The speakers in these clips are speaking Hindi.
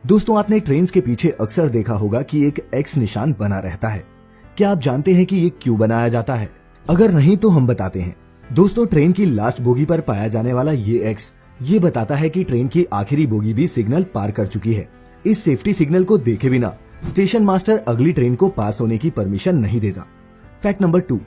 दोस्तों आपने ट्रेन के पीछे अक्सर देखा होगा कि एक एक्स निशान बना रहता है। क्या आप जानते हैं कि ये क्यों बनाया जाता है? अगर नहीं तो हम बताते हैं। दोस्तों ट्रेन की लास्ट बोगी पर पाया जाने वाला ये एक्स ये बताता है कि ट्रेन की आखिरी बोगी भी सिग्नल पार कर चुकी है। इस सेफ्टी सिग्नल को देखे बिना स्टेशन मास्टर अगली ट्रेन को पास होने की परमिशन नहीं देता। फैक्ट नंबर 2,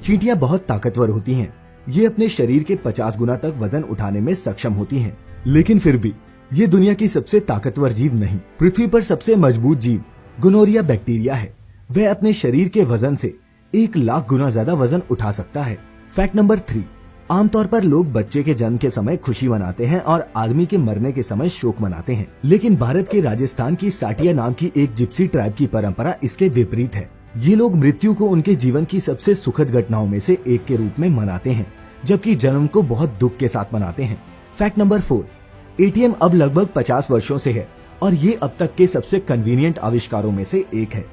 चींटियां बहुत ताकतवर होती हैं। ये अपने शरीर के 50 गुना तक वजन उठाने में सक्षम होती हैं, लेकिन फिर भी ये दुनिया की सबसे ताकतवर जीव नहीं। पृथ्वी पर सबसे मजबूत जीव गोनोरिया बैक्टीरिया है। वह अपने शरीर के वजन से 1 लाख गुना ज्यादा वजन उठा सकता है। फैक्ट नंबर 3, आमतौर पर लोग बच्चे के जन्म के समय खुशी मनाते हैं और आदमी के मरने के समय शोक मनाते हैं, लेकिन भारत के राजस्थान की साटिया नाम की एक जिप्सी ट्राइब की परंपरा इसके विपरीत है। ये लोग मृत्यु को उनके जीवन की सबसे सुखद घटनाओं में से एक के रूप में मनाते हैं, जबकि जन्म को बहुत दुख के साथ मनाते हैं। फैक्ट नंबर 4, एटीएम अब लगभग 50 वर्षों से है और ये अब तक के सबसे कन्वीनियंट आविष्कारों में से एक है।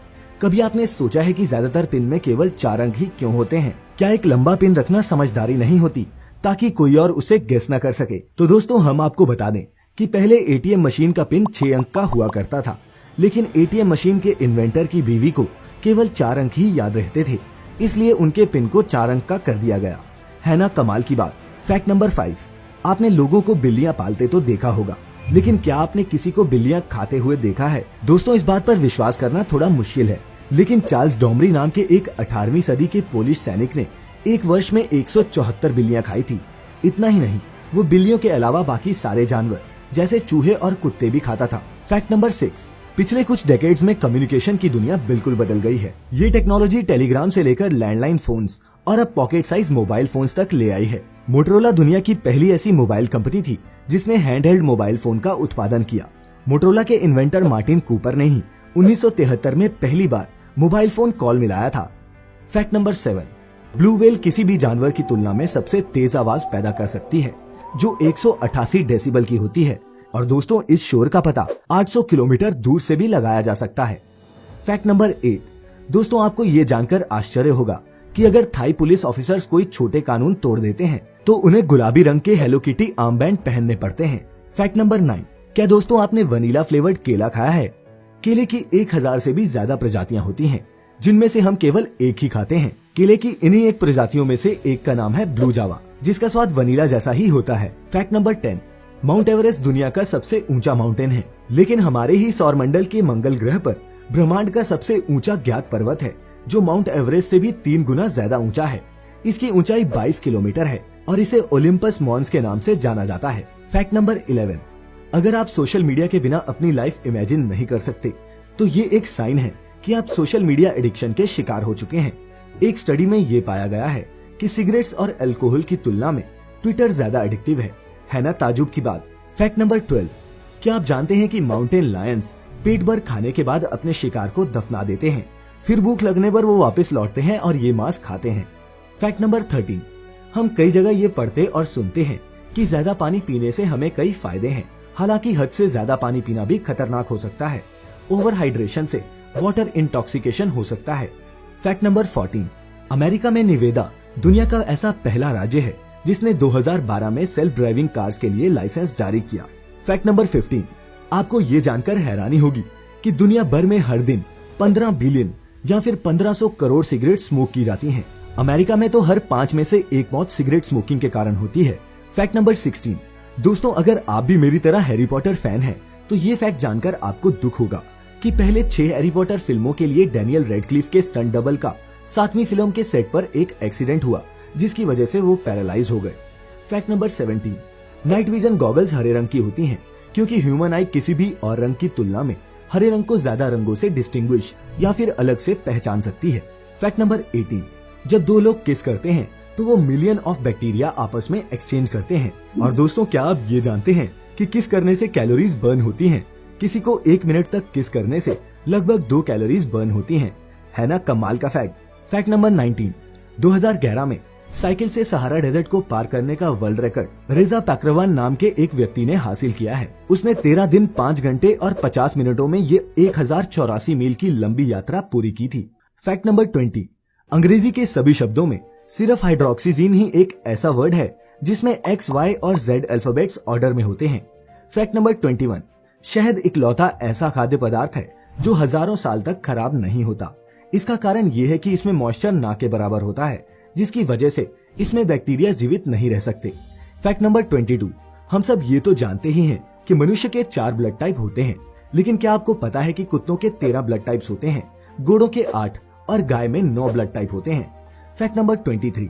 कभी आपने सोचा है कि ज्यादातर पिन में केवल 4 अंक ही क्यों होते हैं? क्या एक लंबा पिन रखना समझदारी नहीं होती ताकि कोई और उसे गेस न कर सके? तो दोस्तों हम आपको बता दें कि पहले एटीएम मशीन का पिन 6 अंक का हुआ करता था, लेकिन एटीएम मशीन के इन्वेंटर की बीवी को केवल 4 अंक ही याद रहते थे, इसलिए उनके पिन को 4 अंक का कर दिया गया। है ना कमाल की बात। फैक्ट नंबर 5, आपने लोगों को बिल्लियां पालते तो देखा होगा, लेकिन क्या आपने किसी को बिल्लियां खाते हुए देखा है? दोस्तों इस बात पर विश्वास करना थोड़ा मुश्किल है, लेकिन चार्ल्स डॉमरी नाम के एक 18वीं सदी के पोलिश सैनिक ने एक वर्ष में 174 बिल्लियां खाई थी। इतना ही नहीं, वो बिल्लियों के अलावा बाकी सारे जानवर जैसे चूहे और कुत्ते भी खाता था। फैक्ट नंबर 6, पिछले कुछ डेकेड्स में कम्युनिकेशन की दुनिया बिल्कुल बदल गई है। ये टेक्नोलॉजी टेलीग्राम से लेकर लैंडलाइन फोन्स और अब पॉकेट साइज मोबाइल फोन्स तक ले आई है। मोटरोला दुनिया की पहली ऐसी मोबाइल कंपनी थी जिसने हैंडहेल्ड मोबाइल फोन का उत्पादन किया। मोटरोला के इन्वेंटर मार्टिन कूपर ने ही 1973 में पहली बार मोबाइल फोन कॉल मिलाया था। फैक्ट नंबर 7, ब्लू व्हेल किसी भी जानवर की तुलना में सबसे तेज आवाज पैदा कर सकती है, जो 188 डेसिबल की होती है। और दोस्तों इस शोर का पता 800 किलोमीटर दूर से भी लगाया जा सकता है। फैक्ट नंबर 8, दोस्तों आपको ये जानकर आश्चर्य होगा कि अगर थाई पुलिस ऑफिसर्स कोई छोटे कानून तोड़ देते हैं तो उन्हें गुलाबी रंग के हेलो किटी आर्म बैंड पहनने पड़ते हैं। फैक्ट नंबर 9, क्या दोस्तों आपने वनीला फ्लेवर्ड केला खाया है? केले की 1000 से भी ज्यादा प्रजातियां होती हैं, जिनमें से हम केवल एक ही खाते हैं। केले की इन्हीं एक प्रजातियों में से एक का नाम है ब्लू जावा, जिसका स्वाद वनीला जैसा ही होता है। फैक्ट नंबर 10, माउंट एवरेस्ट दुनिया का सबसे ऊंचा माउंटेन है, लेकिन हमारे ही सौरमंडल के मंगल ग्रह पर ब्रह्मांड का सबसे ऊंचा ज्ञात पर्वत है, जो माउंट एवरेस्ट से भी 3 गुना ज्यादा ऊंचा है। इसकी ऊंचाई 22 किलोमीटर है और इसे ओलिम्पस मॉन्स के नाम से जाना जाता है। फैक्ट नंबर 11, अगर आप सोशल मीडिया के बिना अपनी लाइफ इमेजिन नहीं कर सकते तो ये एक साइन है कि आप सोशल मीडिया एडिक्शन के शिकार हो चुके हैं। एक स्टडी में ये पाया गया है कि सिगरेट्स और अल्कोहल की तुलना में ट्विटर ज्यादा एडिक्टिव है ना ताजुब की बात। फैक्ट नंबर 12, क्या आप जानते हैं कि माउंटेन लायंस पेट भर खाने के बाद अपने शिकार को दफना देते हैं, फिर भूख लगने पर वो वापस लौटते हैं और ये मांस खाते हैं। फैक्ट नंबर 13, हम कई जगह ये पढ़ते और सुनते हैं कि ज्यादा पानी पीने से हमें कई फायदे हैं, हालांकि हद से ज्यादा पानी पीना भी खतरनाक हो सकता है। ओवर हाइड्रेशन से वाटर इंटॉक्सिकेशन हो सकता है। फैक्ट नंबर 14, अमेरिका में निवेदा दुनिया का ऐसा पहला राज्य है जिसने 2012 में सेल्फ ड्राइविंग कार्स के लिए लाइसेंस जारी किया। फैक्ट नंबर 15, आपको ये जानकर हैरानी होगी कि दुनिया भर में हर दिन 15 बिलियन या फिर 1500 करोड़ सिगरेट स्मोक की जाती हैं। अमेरिका में तो हर 5 में से 1 मौत सिगरेट स्मोकिंग के कारण होती है। फैक्ट नंबर 16, दोस्तों अगर आप भी मेरी तरह हैरी पॉटर फैन हैं, तो ये फैक्ट जानकर आपको दुख होगा कि पहले 6 हैरी पॉटर फिल्मों के लिए डैनियल रेडक्लिफ के स्टंट डबल का 7वीं फिल्म के सेट पर एक एक्सीडेंट हुआ, जिसकी वजह से वो पैरालाइज हो गए। Fact number 17, night vision goggles हरे रंग की होती हैं, क्योंकि ह्यूमन आई किसी भी और रंग की तुलना में हरे रंग को ज्यादा रंगों से डिस्टिंग्विश या फिर अलग से पहचान सकती है। फैक्ट नंबर 18, जब 2 लोग किस करते हैं तो वो मिलियन ऑफ बैक्टीरिया आपस में एक्सचेंज करते हैं। और दोस्तों क्या आप ये जानते हैं कि किस करने से कैलोरीज बर्न होती हैं? किसी को 1 मिनट तक किस करने से लगभग 2 कैलोरीज बर्न होती हैं। है ना कमाल का फैक्ट। फैक्ट नंबर 19, 2011 में साइकिल से सहारा डेजर्ट को पार करने का वर्ल्ड रिकॉर्ड रेजा पैक्रवान नाम के एक व्यक्ति ने हासिल किया है। उसने 13 दिन 5 घंटे और 50 मिनटों में ये 1084 मील की लंबी यात्रा पूरी की थी। फैक्ट नंबर 20, अंग्रेजी के सभी शब्दों में सिर्फ हाइड्रोक्सीजीन ही एक ऐसा वर्ड है जिसमें X, Y और Z अल्फाबेट्स ऑर्डर में होते हैं। फैक्ट नंबर 21, शहद इकलौता ऐसा खाद्य पदार्थ है जो हजारों साल तक खराब नहीं होता। इसका कारण ये है कि इसमें मॉइस्चर ना के बराबर होता है, जिसकी वजह से इसमें बैक्टीरिया जीवित नहीं रह सकते। फैक्ट नंबर 22, हम सब ये तो जानते ही हैं कि मनुष्य के 4 ब्लड टाइप होते हैं, लेकिन क्या आपको पता है कि कुत्तों के 13 ब्लड टाइप्स होते हैं, घोड़ों के 8 और गाय में 9 ब्लड टाइप होते हैं। फैक्ट नंबर 23,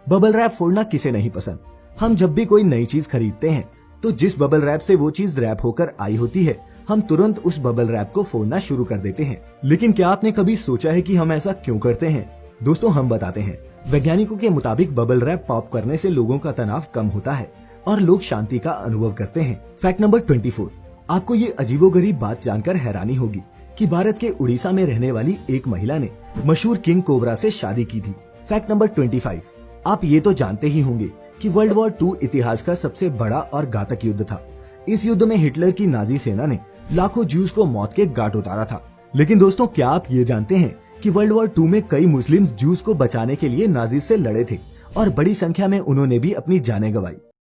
बबल रैप फोड़ना किसे नहीं पसंद। हम जब भी कोई नई चीज खरीदते हैं तो जिस बबल रैप से वो चीज रैप होकर आई होती है, हम तुरंत उस बबल रैप को फोड़ना शुरू कर देते हैं। लेकिन क्या आपने कभी सोचा है कि हम ऐसा क्यों करते हैं? दोस्तों, हम बताते हैं। वैज्ञानिकों के मुताबिक बबल रैप पॉप करने से लोगों का तनाव कम होता है और लोग शांति का अनुभव करते हैं। फैक्ट नंबर 24, आपको ये अजीबोगरीब बात जानकर हैरानी होगी कि भारत के उड़ीसा में रहने वाली एक महिला ने मशहूर किंग कोबरा से शादी की थी। फैक्ट नंबर 25, आप ये तो जानते ही होंगे कि वर्ल्ड वॉर 2 इतिहास का सबसे बड़ा और घातक युद्ध था। इस युद्ध में हिटलर की नाजी सेना ने लाखों ज्यूज को मौत के घाट उतारा था। लेकिन दोस्तों, क्या आप ये जानते हैं कि वर्ल्ड वॉर 2 में कई मुस्लिम ज्यूज को बचाने के लिए नाजी से लड़े थे और बड़ी संख्या में उन्होंने भी अपनी जानें गंवाई।